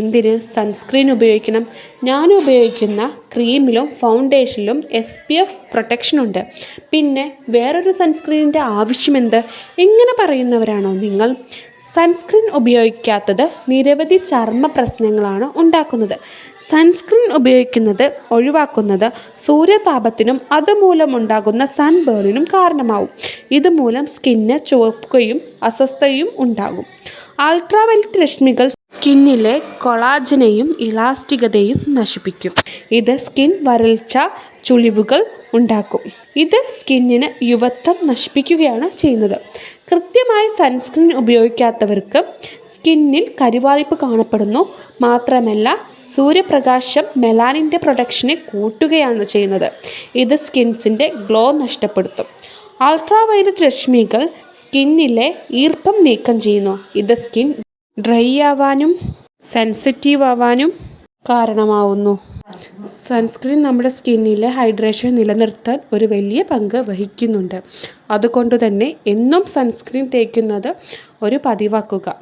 എന്തിന് സൺസ്ക്രീൻ ഉപയോഗിക്കണം? ഞാൻ ഉപയോഗിക്കുന്ന ക്രീമിലും ഫൗണ്ടേഷനിലും SPF പ്രൊട്ടക്ഷൻ ഉണ്ട്. പിന്നെ വേറൊരു സൺസ്ക്രീനിൻ്റെ ആവശ്യമെന്ത്? ഇങ്ങനെ പറയുന്നവരാണോ നിങ്ങൾ? സൺസ്ക്രീൻ ഉപയോഗിക്കാത്തത് നിരവധി ചർമ്മ പ്രശ്നങ്ങളാണ് ഉണ്ടാക്കുന്നത്. സൺസ്ക്രീൻ ഒഴിവാക്കുന്നത് സൂര്യതാപത്തിനും അതുമൂലമുണ്ടാകുന്ന സൺബേണിനും കാരണമാവും. ഇതുമൂലം സ്കിന്നിന് ചുവക്കുകയും അസ്വസ്ഥതയും ഉണ്ടാകും. അൾട്രാവയലറ്റ് രശ്മികൾ സ്കിന്നിലെ കൊളാജനെയും ഇലാസ്റ്റികതയും നശിപ്പിക്കും. ഇത് സ്കിൻ വരൾച്ച, ചുളിവുകൾ ഉണ്ടാക്കും. ഇത് സ്കിന്നിന് യുവത്വം നശിപ്പിക്കുകയാണ് ചെയ്യുന്നത്. കൃത്യമായി സൺസ്ക്രീൻ ഉപയോഗിക്കാത്തവർക്ക് സ്കിന്നിൽ കരിവാളിപ്പ് കാണപ്പെടുന്നു. മാത്രമല്ല, സൂര്യപ്രകാശം മെലാനിൻ്റെ പ്രൊഡക്ഷനെ കൂട്ടുകയാണ് ചെയ്യുന്നത്. ഇത് സ്കിന്നിൻ്റെ ഗ്ലോ നഷ്ടപ്പെടുത്തും. അൾട്രാവയലറ്റ് രശ്മികൾ സ്കിന്നിലെ ഈർപ്പം നീക്കം ചെയ്യുന്നു. ഇത് സ്കിൻ ഡ്രൈ ആവാനും സെൻസിറ്റീവ് ആവാനും കാരണമാവുന്നു. സൺസ്ക്രീൻ നമ്മുടെ സ്കിന്നിലെ ഹൈഡ്രേഷൻ നിലനിർത്താൻ ഒരു വലിയ പങ്ക് വഹിക്കുന്നുണ്ട്. അതുകൊണ്ട് തന്നെ എന്നും സൺസ്ക്രീൻ തേക്കുന്നത് ഒരു പതിവാക്കുക.